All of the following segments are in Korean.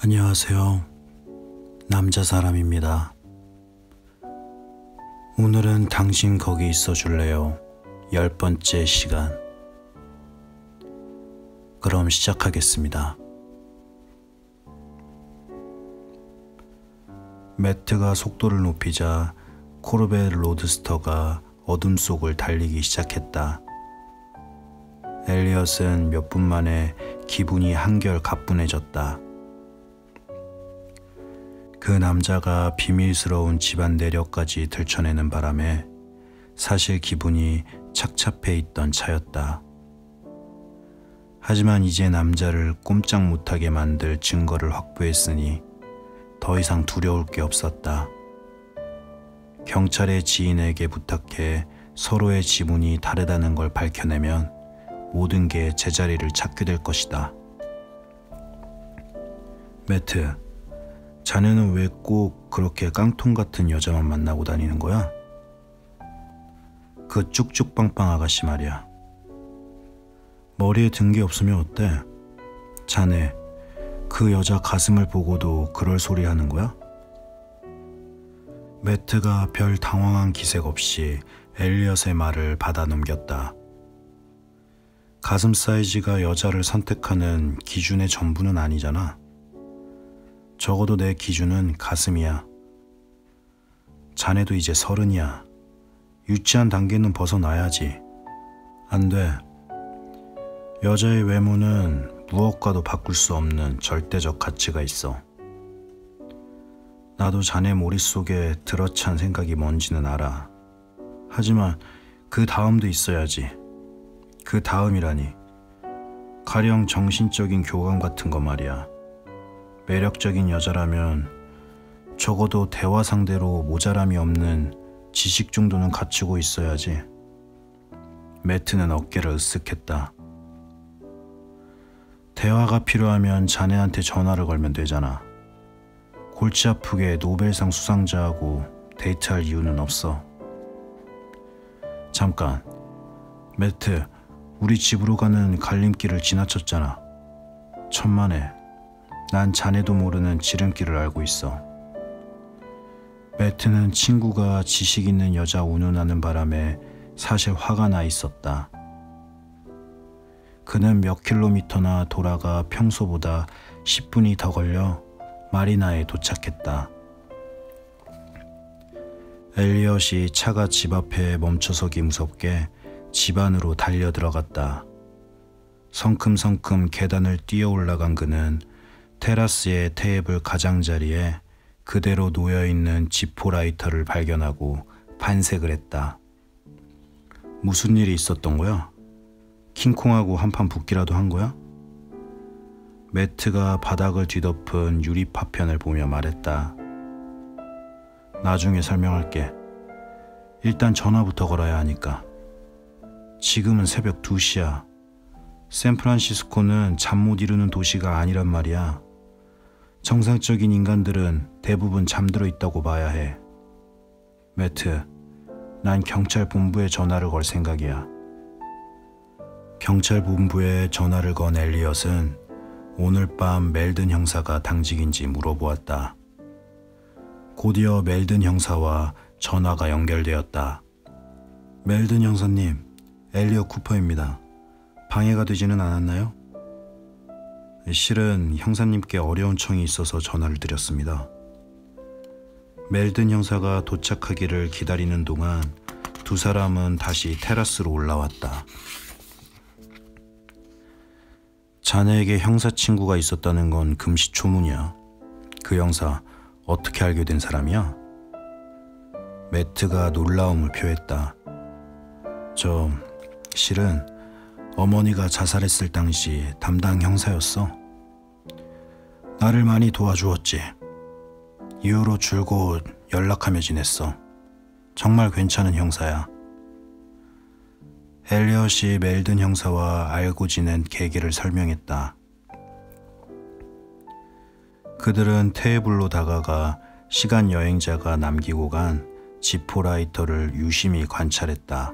안녕하세요. 남자 사람입니다. 오늘은 당신 거기 있어 줄래요? 10번째 시간. 그럼 시작하겠습니다. 매트가 속도를 높이자 코르벳 로드스터가 어둠 속을 달리기 시작했다. 엘리엇은 몇 분 만에 기분이 한결 가뿐해졌다. 그 남자가 비밀스러운 집안 내력까지 들춰내는 바람에 사실 기분이 착잡해 있던 차였다. 하지만 이제 남자를 꼼짝 못하게 만들 증거를 확보했으니 더 이상 두려울 게 없었다. 경찰의 지인에게 부탁해 서로의 지문이 다르다는 걸 밝혀내면 모든 게 제자리를 찾게 될 것이다. 매트, 자네는 왜 꼭 그렇게 깡통 같은 여자만 만나고 다니는 거야? 그 쭉쭉빵빵 아가씨 말이야. 머리에 든 게 없으면 어때? 자네, 그 여자 가슴을 보고도 그럴 소리 하는 거야? 매트가 별 당황한 기색 없이 엘리엇의 말을 받아 넘겼다. 가슴 사이즈가 여자를 선택하는 기준의 전부는 아니잖아. 적어도 내 기준은 가슴이야. 자네도 이제 30이야. 유치한 단계는 벗어나야지. 안 돼. 여자의 외모는 무엇과도 바꿀 수 없는 절대적 가치가 있어. 나도 자네 머릿속에 들어찬 생각이 뭔지는 알아. 하지만 그 다음도 있어야지. 그 다음이라니. 가령 정신적인 교감 같은 거 말이야. 매력적인 여자라면 적어도 대화 상대로 모자람이 없는 지식 정도는 갖추고 있어야지. 매트는 어깨를 으쓱했다. 대화가 필요하면 자네한테 전화를 걸면 되잖아. 골치 아프게 노벨상 수상자하고 데이트할 이유는 없어. 잠깐, 매트, 우리 집으로 가는 갈림길을 지나쳤잖아. 천만에. 난 자네도 모르는 지름길을 알고 있어. 매트는 친구가 지식 있는 여자 운운하는 바람에 사실 화가 나 있었다. 그는 몇 킬로미터나 돌아가 평소보다 10분이 더 걸려 마리나에 도착했다. 엘리엇이 차가 집 앞에 멈춰서기 무섭게 집 안으로 달려 들어갔다. 성큼성큼 계단을 뛰어 올라간 그는 테라스의 테이블 가장자리에 그대로 놓여있는 지포 라이터를 발견하고 반색을 했다. 무슨 일이 있었던 거야? 킹콩하고 한판 붙기라도 한 거야? 매트가 바닥을 뒤덮은 유리 파편을 보며 말했다. 나중에 설명할게. 일단 전화부터 걸어야 하니까. 지금은 새벽 2시야. 샌프란시스코는 잠 못 이루는 도시가 아니란 말이야. 정상적인 인간들은 대부분 잠들어 있다고 봐야 해. 매트, 난 경찰 본부에 전화를 걸 생각이야. 경찰 본부에 전화를 건 엘리엇은 오늘 밤 멜든 형사가 당직인지 물어보았다. 곧이어 멜든 형사와 전화가 연결되었다. 멜든 형사님, 엘리엇 쿠퍼입니다. 방해가 되지는 않았나요? 실은 형사님께 어려운 청이 있어서 전화를 드렸습니다. 멜든 형사가 도착하기를 기다리는 동안 두 사람은 다시 테라스로 올라왔다. 자네에게 형사 친구가 있었다는 건 금시초문이야. 그 형사 어떻게 알게 된 사람이야? 매트가 놀라움을 표했다. 실은 어머니가 자살했을 당시 담당 형사였어. 나를 많이 도와주었지. 이후로 줄곧 연락하며 지냈어. 정말 괜찮은 형사야. 엘리엇이 멜든 형사와 알고 지낸 계기를 설명했다. 그들은 테이블로 다가가 시간 여행자가 남기고 간 지포라이터를 유심히 관찰했다.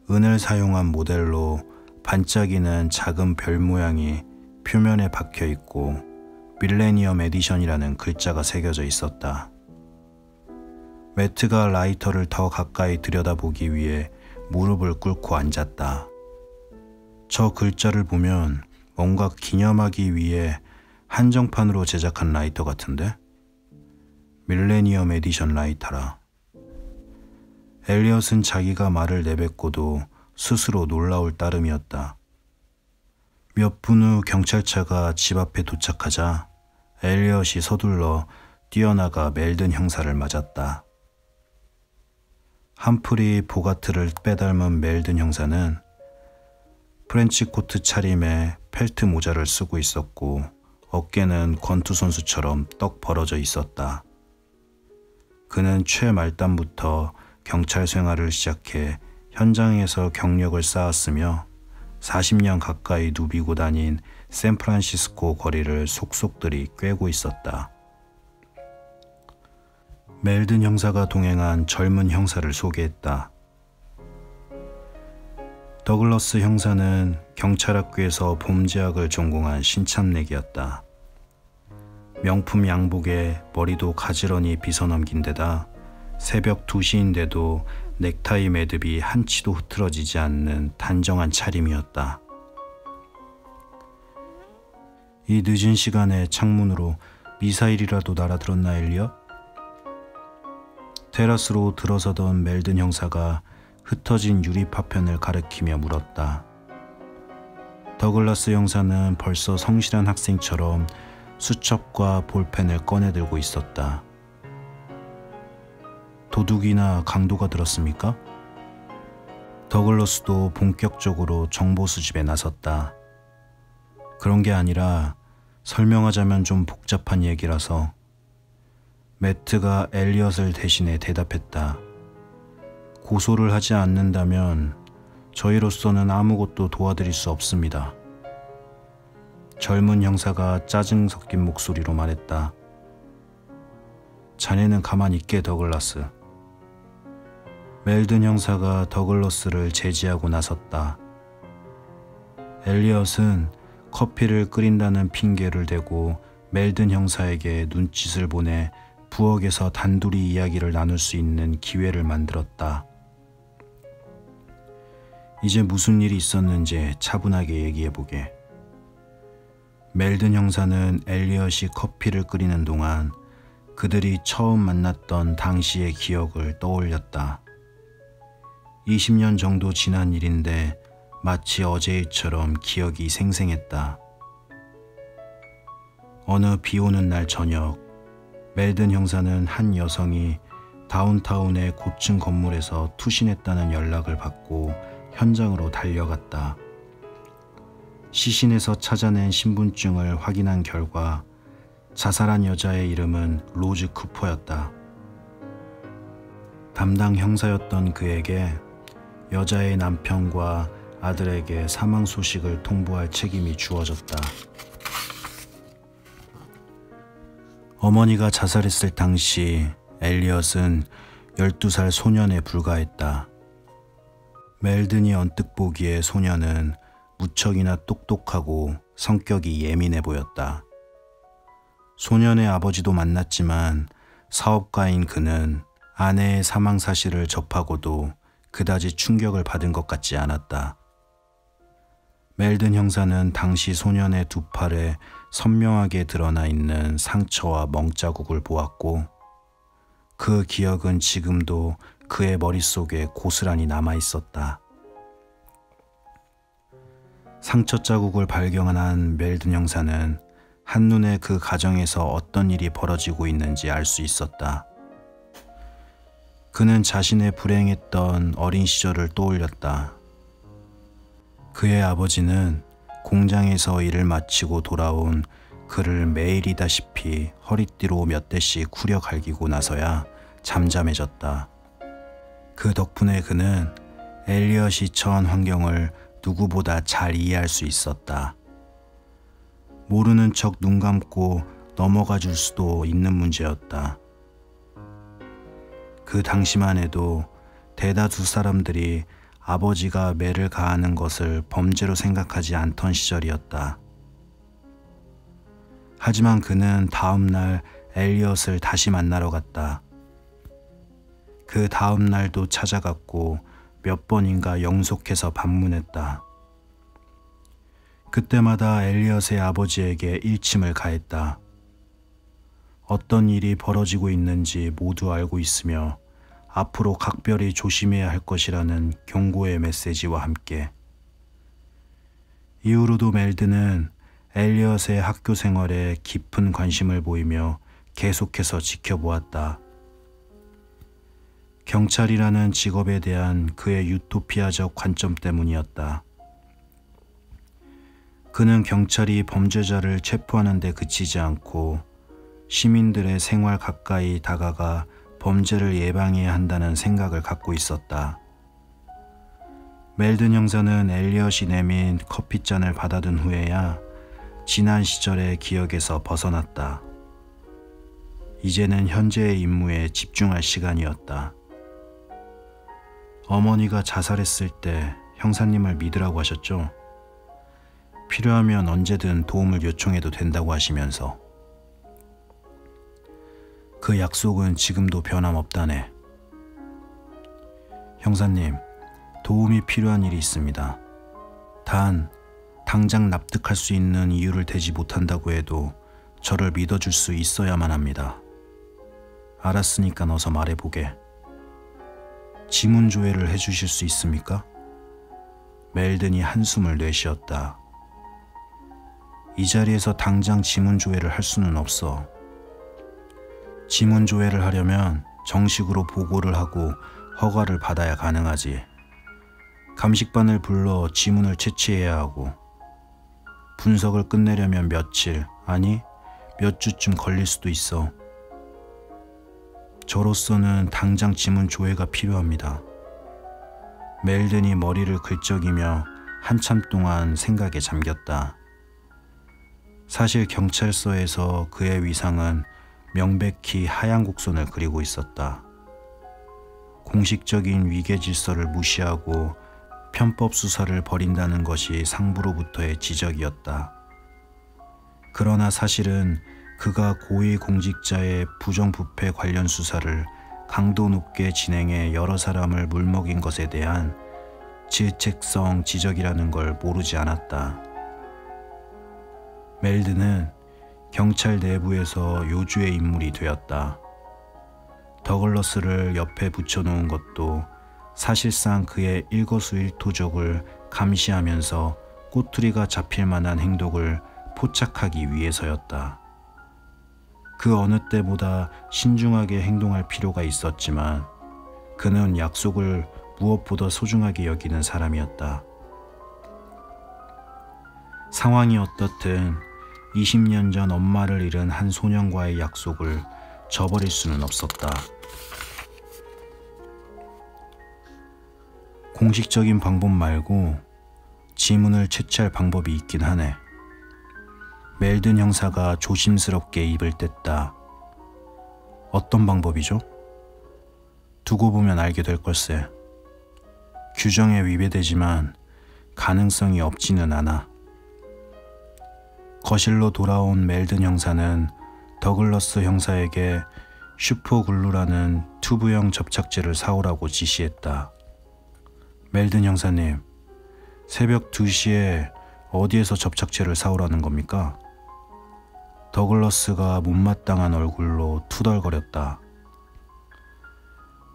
은을 사용한 모델로 반짝이는 작은 별 모양이 표면에 박혀 있고 밀레니엄 에디션이라는 글자가 새겨져 있었다. 매트가 라이터를 더 가까이 들여다보기 위해 무릎을 꿇고 앉았다. 저 글자를 보면 뭔가 기념하기 위해 한정판으로 제작한 라이터 같은데? 밀레니엄 에디션 라이터라. 엘리엇은 자기가 말을 내뱉고도 스스로 놀라울 따름이었다. 몇 분 후 경찰차가 집 앞에 도착하자 엘리엇이 서둘러 뛰어나가 멜든 형사를 맞았다. 함프리 보가트를 빼닮은 멜든 형사는 프렌치 코트 차림에 펠트 모자를 쓰고 있었고 어깨는 권투 선수처럼 떡 벌어져 있었다. 그는 최말단부터 경찰 생활을 시작해 현장에서 경력을 쌓았으며 40년 가까이 누비고 다닌 샌프란시스코 거리를 속속들이 꿰고 있었다. 멜든 형사가 동행한 젊은 형사를 소개했다. 더글러스 형사는 경찰학교에서 범죄학을 전공한 신참내기였다. 명품 양복에 머리도 가지런히 빗어넘긴 데다 새벽 2시인데도 넥타이 매듭이 한치도 흐트러지지 않는 단정한 차림이었다. 이 늦은 시간에 창문으로 미사일이라도 날아들었나 엘리엇? 테라스로 들어서던 멜든 형사가 흩어진 유리 파편을 가리키며 물었다. 더글라스 형사는 벌써 성실한 학생처럼 수첩과 볼펜을 꺼내들고 있었다. 도둑이나 강도가 들었습니까? 더글러스도 본격적으로 정보 수집에 나섰다. 그런 게 아니라 설명하자면 좀 복잡한 얘기라서. 매트가 엘리엇을 대신해 대답했다. 고소를 하지 않는다면 저희로서는 아무것도 도와드릴 수 없습니다. 젊은 형사가 짜증 섞인 목소리로 말했다. 자네는 가만히 있게 더글라스. 멜든 형사가 더글러스를 제지하고 나섰다. 엘리엇은 커피를 끓인다는 핑계를 대고 멜든 형사에게 눈짓을 보내 부엌에서 단둘이 이야기를 나눌 수 있는 기회를 만들었다. 이제 무슨 일이 있었는지 차분하게 얘기해보게. 멜든 형사는 엘리엇이 커피를 끓이는 동안 그들이 처음 만났던 당시의 기억을 떠올렸다. 20년 정도 지난 일인데 마치 어제일처럼 기억이 생생했다. 어느 비 오는 날 저녁, 멜든 형사는 한 여성이 다운타운의 고층 건물에서 투신했다는 연락을 받고 현장으로 달려갔다. 시신에서 찾아낸 신분증을 확인한 결과 자살한 여자의 이름은 로즈 쿠퍼였다. 담당 형사였던 그에게 여자의 남편과 아들에게 사망 소식을 통보할 책임이 주어졌다. 어머니가 자살했을 당시 엘리엇은 12살 소년에 불과했다. 멜든이 언뜻 보기에 소년은 무척이나 똑똑하고 성격이 예민해 보였다. 소년의 아버지도 만났지만 사업가인 그는 아내의 사망 사실을 접하고도 그다지 충격을 받은 것 같지 않았다. 멜든 형사는 당시 소년의 두 팔에 선명하게 드러나 있는 상처와 멍자국을 보았고 그 기억은 지금도 그의 머릿속에 고스란히 남아 있었다. 상처 자국을 발견한 멜든 형사는 한눈에 그 가정에서 어떤 일이 벌어지고 있는지 알 수 있었다. 그는 자신의 불행했던 어린 시절을 떠올렸다. 그의 아버지는 공장에서 일을 마치고 돌아온 그를 매일이다시피 허리띠로 몇 대씩 후려 갈기고 나서야 잠잠해졌다. 그 덕분에 그는 엘리엇이 처한 환경을 누구보다 잘 이해할 수 있었다. 모르는 척 눈 감고 넘어가 줄 수도 있는 문제였다. 그 당시만 해도 대다수 사람들이 아버지가 매를 가하는 것을 범죄로 생각하지 않던 시절이었다. 하지만 그는 다음 날 엘리엇을 다시 만나러 갔다. 그 다음 날도 찾아갔고 몇 번인가 영속해서 방문했다. 그때마다 엘리엇의 아버지에게 일침을 가했다. 어떤 일이 벌어지고 있는지 모두 알고 있으며 앞으로 각별히 조심해야 할 것이라는 경고의 메시지와 함께. 이후로도 멜드는 엘리엇의 학교 생활에 깊은 관심을 보이며 계속해서 지켜보았다. 경찰이라는 직업에 대한 그의 유토피아적 관점 때문이었다. 그는 경찰이 범죄자를 체포하는 데 그치지 않고 시민들의 생활 가까이 다가가 범죄를 예방해야 한다는 생각을 갖고 있었다. 멜든 형사는 엘리엇이 내민 커피잔을 받아든 후에야 지난 시절의 기억에서 벗어났다. 이제는 현재의 임무에 집중할 시간이었다. 어머니가 자살했을 때 형사님을 믿으라고 하셨죠? 필요하면 언제든 도움을 요청해도 된다고 하시면서. 그 약속은 지금도 변함없다네. 형사님, 도움이 필요한 일이 있습니다. 단, 당장 납득할 수 있는 이유를 대지 못한다고 해도 저를 믿어줄 수 있어야만 합니다. 알았으니까 어서 말해보게. 지문 조회를 해주실 수 있습니까? 멜든이 한숨을 내쉬었다. 이 자리에서 당장 지문 조회를 할 수는 없어. 지문 조회를 하려면 정식으로 보고를 하고 허가를 받아야 가능하지. 감식반을 불러 지문을 채취해야 하고 분석을 끝내려면 며칠, 아니 몇 주쯤 걸릴 수도 있어. 저로서는 당장 지문 조회가 필요합니다. 멜든이 머리를 긁적이며 한참 동안 생각에 잠겼다. 사실 경찰서에서 그의 위상은 명백히 하얀 곡선을 그리고 있었다. 공식적인 위계 질서를 무시하고 편법 수사를 벌인다는 것이 상부로부터의 지적이었다. 그러나 사실은 그가 고위공직자의 부정부패 관련 수사를 강도 높게 진행해 여러 사람을 물먹인 것에 대한 질책성 지적이라는 걸 모르지 않았다. 멜든은 경찰 내부에서 요주의 인물이 되었다. 더글러스를 옆에 붙여놓은 것도 사실상 그의 일거수일투족을 감시하면서 꼬투리가 잡힐 만한 행동을 포착하기 위해서였다. 그 어느 때보다 신중하게 행동할 필요가 있었지만 그는 약속을 무엇보다 소중하게 여기는 사람이었다. 상황이 어떻든 20년 전 엄마를 잃은 한 소년과의 약속을 저버릴 수는 없었다. 공식적인 방법 말고 지문을 채취할 방법이 있긴 하네. 멜든 형사가 조심스럽게 입을 뗐다. 어떤 방법이죠? 두고 보면 알게 될 걸세. 규정에 위배되지만 가능성이 없지는 않아. 거실로 돌아온 멜든 형사는 더글러스 형사에게 슈퍼글루라는 튜브형 접착제를 사오라고 지시했다. 멜든 형사님, 새벽 2시에 어디에서 접착제를 사오라는 겁니까? 더글러스가 못마땅한 얼굴로 투덜거렸다.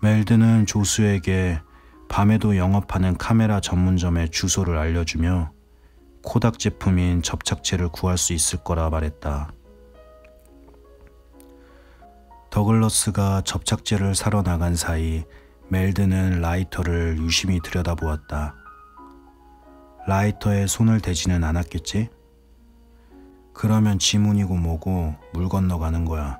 멜든은 조수에게 밤에도 영업하는 카메라 전문점의 주소를 알려주며 코닥 제품인 접착제를 구할 수 있을 거라 말했다. 더글러스가 접착제를 사러 나간 사이 멜든은 라이터를 유심히 들여다보았다. 라이터에 손을 대지는 않았겠지? 그러면 지문이고 뭐고 물 건너가는 거야.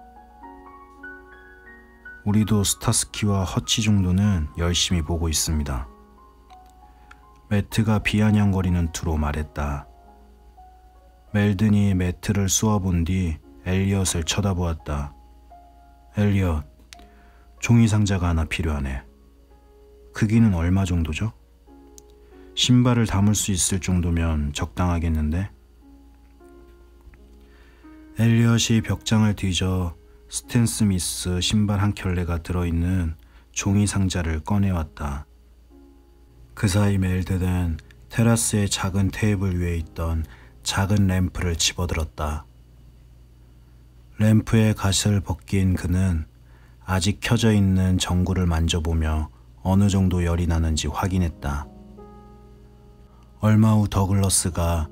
우리도 스타스키와 허치 정도는 열심히 보고 있습니다. 매트가 비아냥거리는 투로 말했다. 멜든이 매트를 쏘아본 뒤 엘리엇을 쳐다보았다. 엘리엇, 종이 상자가 하나 필요하네. 크기는 얼마 정도죠? 신발을 담을 수 있을 정도면 적당하겠는데? 엘리엇이 벽장을 뒤져 스탠 스미스 신발 한 켤레가 들어있는 종이 상자를 꺼내왔다. 그 사이 멜든은 테라스의 작은 테이블 위에 있던 작은 램프를 집어들었다. 램프의 갓을 벗긴 그는 아직 켜져 있는 전구를 만져보며 어느 정도 열이 나는지 확인했다. 얼마 후 더글러스가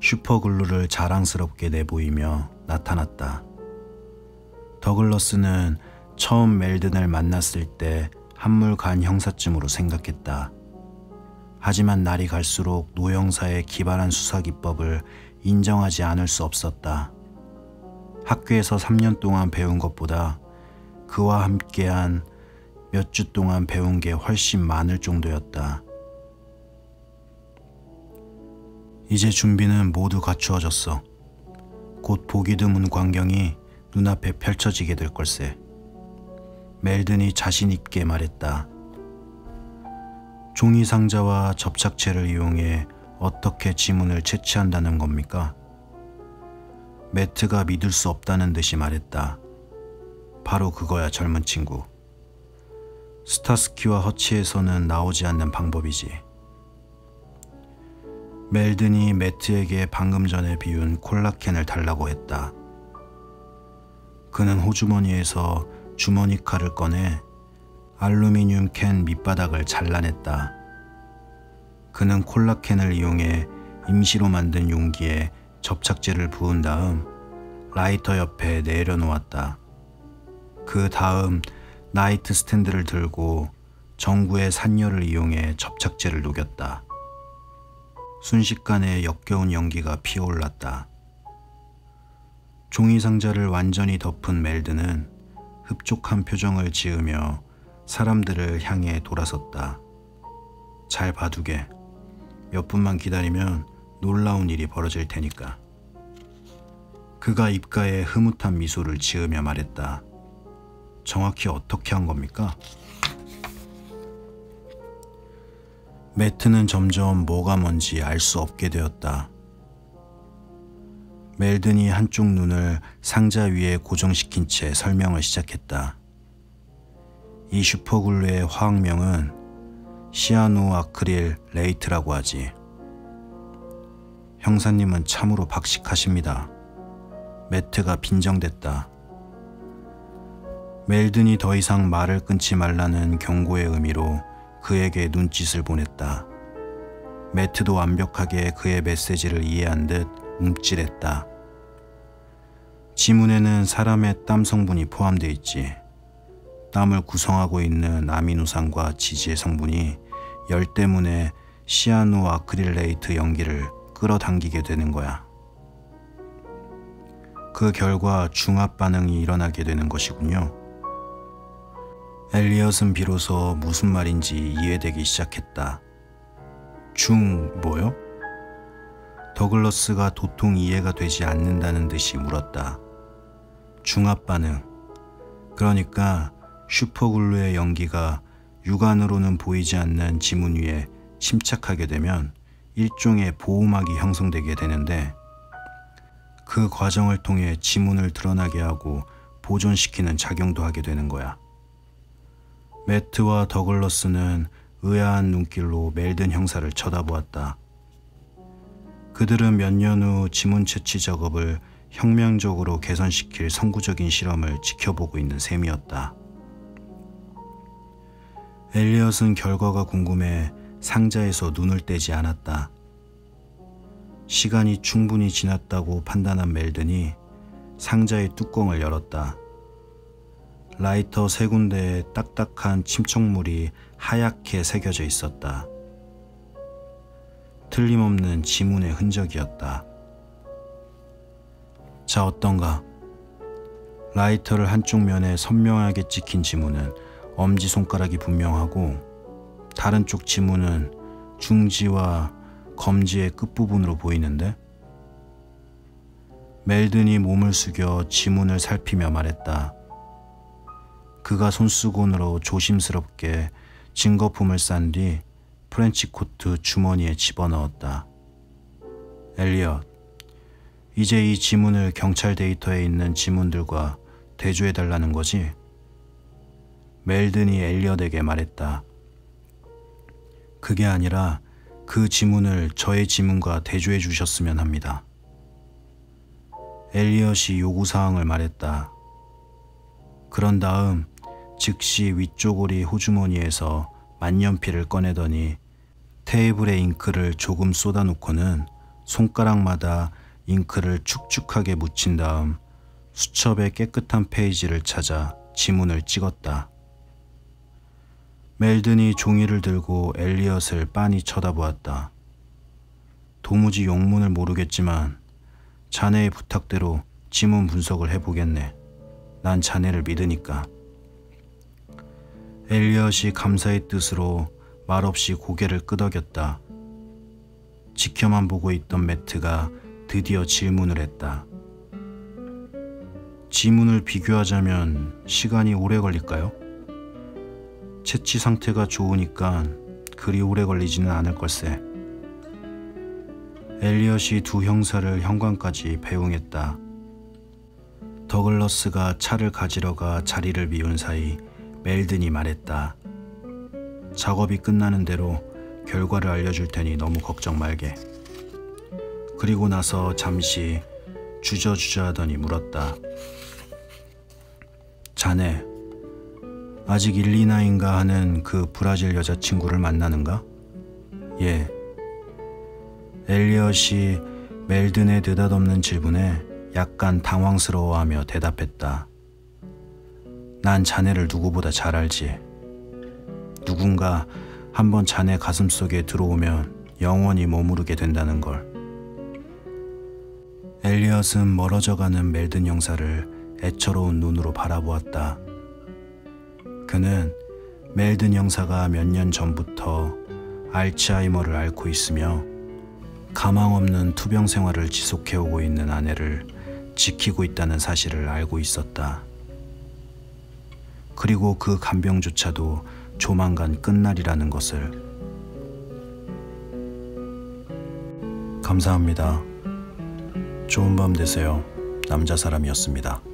슈퍼글루를 자랑스럽게 내보이며 나타났다. 더글러스는 처음 멜든을 만났을 때 한물간 형사쯤으로 생각했다. 하지만 날이 갈수록 노 형사의 기발한 수사 기법을 인정하지 않을 수 없었다. 학교에서 3년 동안 배운 것보다 그와 함께한 몇 주 동안 배운 게 훨씬 많을 정도였다. 이제 준비는 모두 갖추어졌어. 곧 보기 드문 광경이 눈앞에 펼쳐지게 될 걸세. 멜든이 자신 있게 말했다. 종이 상자와 접착제를 이용해 어떻게 지문을 채취한다는 겁니까? 매트가 믿을 수 없다는 듯이 말했다. 바로 그거야, 젊은 친구. 스타스키와 허치에서는 나오지 않는 방법이지. 멜든이 매트에게 방금 전에 비운 콜라캔을 달라고 했다. 그는 호주머니에서 주머니 칼을 꺼내 알루미늄 캔 밑바닥을 잘라냈다. 그는 콜라캔을 이용해 임시로 만든 용기에 접착제를 부은 다음 라이터 옆에 내려놓았다. 그 다음 나이트 스탠드를 들고 전구의 산열을 이용해 접착제를 녹였다. 순식간에 역겨운 연기가 피어올랐다. 종이 상자를 완전히 덮은 멜든은 흡족한 표정을 지으며 사람들을 향해 돌아섰다. 잘 봐두게. 몇 분만 기다리면 놀라운 일이 벌어질 테니까. 그가 입가에 흐뭇한 미소를 지으며 말했다. 정확히 어떻게 한 겁니까? 매트는 점점 뭐가 뭔지 알 수 없게 되었다. 멜든이 한쪽 눈을 상자 위에 고정시킨 채 설명을 시작했다. 이 슈퍼글루의 화학명은 시아노 아크릴 레이트라고 하지. 형사님은 참으로 박식하십니다. 매트가 빈정댔다. 멜든이 더 이상 말을 끊지 말라는 경고의 의미로 그에게 눈짓을 보냈다. 매트도 완벽하게 그의 메시지를 이해한 듯 움찔했다. 지문에는 사람의 땀 성분이 포함되어 있지. 땀을 구성하고 있는 아미노산과 지지의 성분이 열 때문에 시아노 아크릴레이트 연기를 끌어당기게 되는 거야. 그 결과 중합 반응이 일어나게 되는 것이군요. 엘리엇은 비로소 무슨 말인지 이해되기 시작했다. 뭐요? 더글러스가 도통 이해가 되지 않는다는 듯이 물었다. 중합 반응. 그러니까 슈퍼글루의 연기가 육안으로는 보이지 않는 지문 위에 침착하게 되면 일종의 보호막이 형성되게 되는데 그 과정을 통해 지문을 드러나게 하고 보존시키는 작용도 하게 되는 거야. 매트와 더글러스는 의아한 눈길로 멜든 형사를 쳐다보았다. 그들은 몇 년 후 지문 채취 작업을 혁명적으로 개선시킬 선구적인 실험을 지켜보고 있는 셈이었다. 엘리엇은 결과가 궁금해 상자에서 눈을 떼지 않았다. 시간이 충분히 지났다고 판단한 멜든이 상자의 뚜껑을 열었다. 라이터 세 군데에 딱딱한 침척물이 하얗게 새겨져 있었다. 틀림없는 지문의 흔적이었다. 자, 어떤가? 라이터를 한쪽 면에 선명하게 찍힌 지문은 엄지손가락이 분명하고 다른 쪽 지문은 중지와 검지의 끝부분으로 보이는데? 멜든이 몸을 숙여 지문을 살피며 말했다. 그가 손수건으로 조심스럽게 증거품을 싼 뒤 프렌치 코트 주머니에 집어넣었다. 엘리엇, 이제 이 지문을 경찰 데이터에 있는 지문들과 대조해달라는 거지? 멜든이 엘리엇에게 말했다. 그게 아니라 그 지문을 저의 지문과 대조해 주셨으면 합니다. 엘리엇이 요구사항을 말했다. 그런 다음 즉시 위쪽오리 호주머니에서 만년필을 꺼내더니 테이블에 잉크를 조금 쏟아놓고는 손가락마다 잉크를 축축하게 묻힌 다음 수첩의 깨끗한 페이지를 찾아 지문을 찍었다. 멜든이 종이를 들고 엘리엇을 빤히 쳐다보았다. 도무지 영문을 모르겠지만 자네의 부탁대로 지문 분석을 해보겠네. 난 자네를 믿으니까. 엘리엇이 감사의 뜻으로 말없이 고개를 끄덕였다. 지켜만 보고 있던 매트가 드디어 질문을 했다. 지문을 비교하자면 시간이 오래 걸릴까요? 채취 상태가 좋으니까 그리 오래 걸리지는 않을 걸세. 엘리엇이 두 형사를 현관까지 배웅했다. 더글러스가 차를 가지러 가 자리를 비운 사이 멜든이 말했다. 작업이 끝나는 대로 결과를 알려줄 테니 너무 걱정 말게. 그리고 나서 잠시 주저주저하더니 물었다. 자네 아직 일리나인가 하는 그 브라질 여자친구를 만나는가? 예. 엘리엇이 멜든의 느닷없는 질문에 약간 당황스러워하며 대답했다. 난 자네를 누구보다 잘 알지. 누군가 한번 자네 가슴속에 들어오면 영원히 머무르게 된다는 걸. 엘리엇은 멀어져가는 멜든 형사를 애처로운 눈으로 바라보았다. 그는 멜든 형사가 몇 년 전부터 알츠하이머를 앓고 있으며 가망 없는 투병 생활을 지속해오고 있는 아내를 지키고 있다는 사실을 알고 있었다. 그리고 그 간병조차도 조만간 끝날이라는 것을. 감사합니다. 좋은 밤 되세요. 남자 사람이었습니다.